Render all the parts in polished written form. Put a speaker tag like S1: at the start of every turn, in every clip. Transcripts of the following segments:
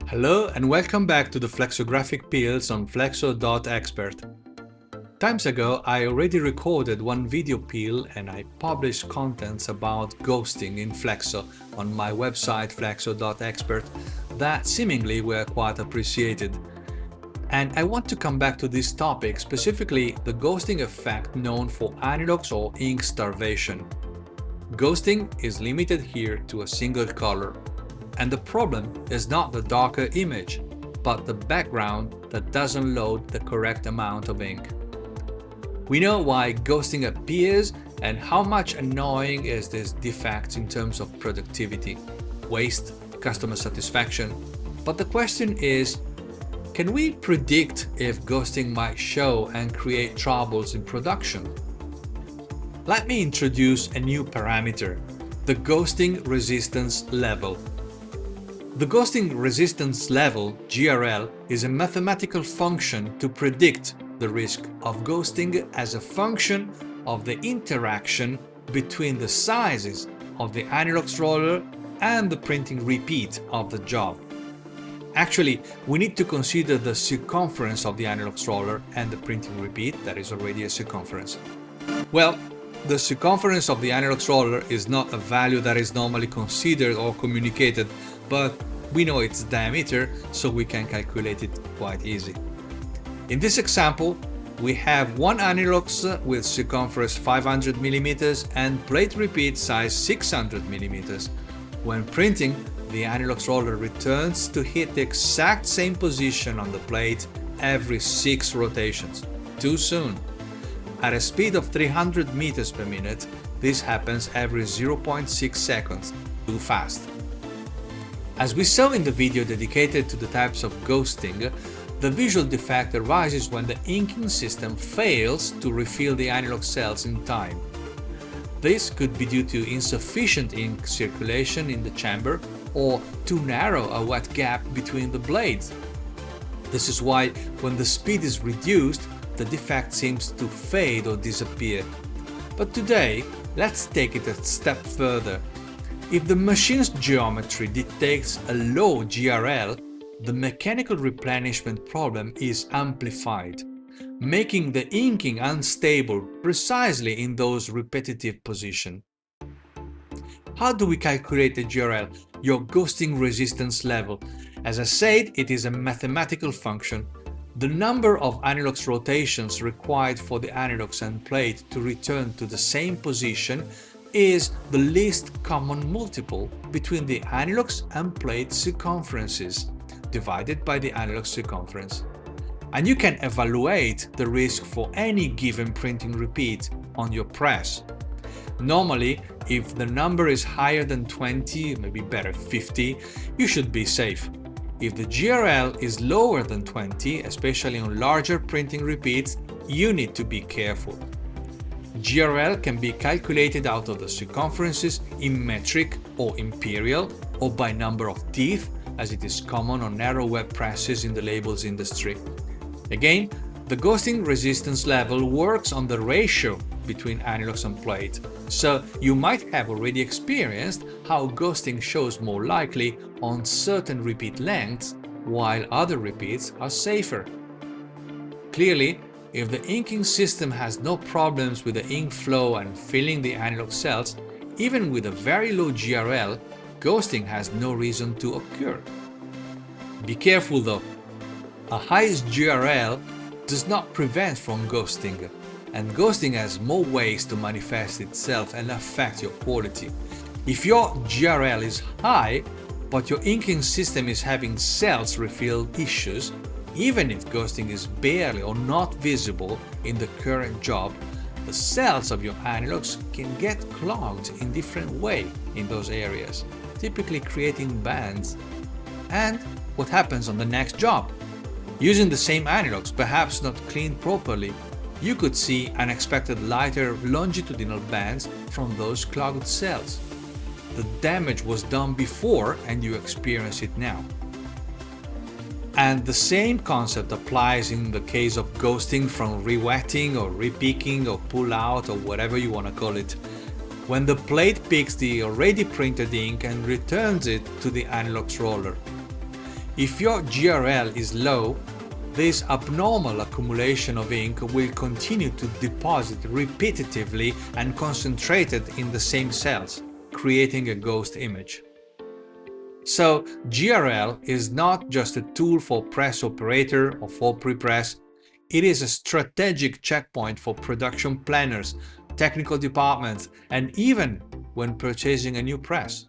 S1: Hello and welcome back to the flexographic peels on flexo.expert. Times ago I already recorded one video peel and I published contents about ghosting in flexo on my website flexo.expert that seemingly were quite appreciated. And I want to come back to this topic, specifically the ghosting effect known for analogs or ink starvation. Ghosting is limited here to a single color. And the problem is not the darker image, but the background that doesn't load the correct amount of ink. We know why ghosting appears and how much annoying is this defect in terms of productivity, waste, customer satisfaction. But the question is, can we predict if ghosting might show and create troubles in production? Let me introduce a new parameter, the ghosting resistance level. The ghosting resistance level, GRL, is a mathematical function to predict the risk of ghosting as a function of the interaction between the sizes of the analogs roller and the printing repeat of the job. Actually, we need to consider the circumference of the analogs roller and the printing repeat, that is already a circumference. Well, the circumference of the analogs roller is not a value that is normally considered or communicated, but we know its diameter, so we can calculate it quite easy. In this example, we have one analogs with circumference 500 mm and plate repeat size 600 mm. When printing, the analogs roller returns to hit the exact same position on the plate every 6 rotations. Too soon. At a speed of 300 meters per minute, this happens every 0.6 seconds. Too fast. As we saw in the video dedicated to the types of ghosting, the visual defect arises when the inking system fails to refill the analog cells in time. This could be due to insufficient ink circulation in the chamber or too narrow a wet gap between the blades. This is why, when the speed is reduced, the defect seems to fade or disappear. But today, let's take it a step further. If the machine's geometry dictates a low GRL, the mechanical replenishment problem is amplified, making the inking unstable precisely in those repetitive positions. How do we calculate the GRL, your ghosting resistance level? As I said, it is a mathematical function. The number of analogs rotations required for the analogs and plate to return to the same position is the least common multiple between the analogs and plate circumferences, divided by the analog circumference. And you can evaluate the risk for any given printing repeat on your press. Normally, if the number is higher than 20, maybe better 50, you should be safe. If the GRL is lower than 20, especially on larger printing repeats, you need to be careful. GRL can be calculated out of the circumferences in metric or imperial, or by number of teeth, as it is common on narrow web presses in the labels industry. Again, the ghosting resistance level works on the ratio between analogs and plate, so you might have already experienced how ghosting shows more likely on certain repeat lengths, while other repeats are safer. Clearly, if the inking system has no problems with the ink flow and filling the analog cells, even with a very low GRL, ghosting has no reason to occur. Be careful though, a highest GRL does not prevent from ghosting, and ghosting has more ways to manifest itself and affect your quality. If your GRL is high, but your inking system is having cells refill issues, even if ghosting is barely or not visible in the current job, the cells of your analogs can get clogged in different way in those areas, typically creating bands. And what happens on the next job? Using the same analogs, perhaps not cleaned properly, you could see unexpected lighter longitudinal bands from those clogged cells. The damage was done before and you experience it now. And the same concept applies in the case of ghosting from rewetting or repicking or pull out or whatever you want to call it. when the plate picks the already printed ink and returns it to the analog roller. If your GRL is low, this abnormal accumulation of ink will continue to deposit repetitively and concentrated in the same cells, creating a ghost image. So, GRL is not just a tool for press operator or for pre-press, it is a strategic checkpoint for production planners, technical departments, and even when purchasing a new press.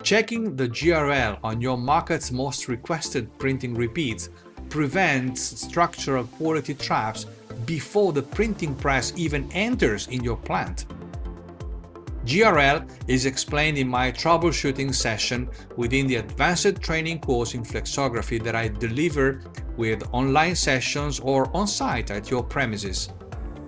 S1: Checking the GRL on your market's most requested printing repeats prevents structural quality traps before the printing press even enters in your plant. GRL is explained in my troubleshooting session within the advanced training course in flexography that I deliver with online sessions or on-site at your premises.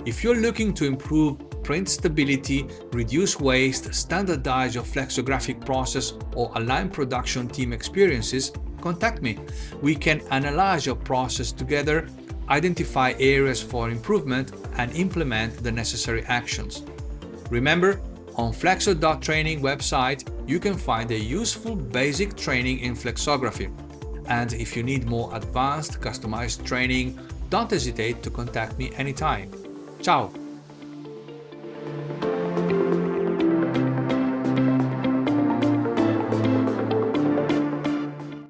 S1: If you're looking to improve print stability, reduce waste, standardize your flexographic process, or align production team experiences, contact me. We can analyze your process together, identify areas for improvement, and implement the necessary actions. Remember, on flexo.training website, you can find a useful basic training in flexography. And if you need more advanced, customized training, don't hesitate to contact me anytime. Ciao!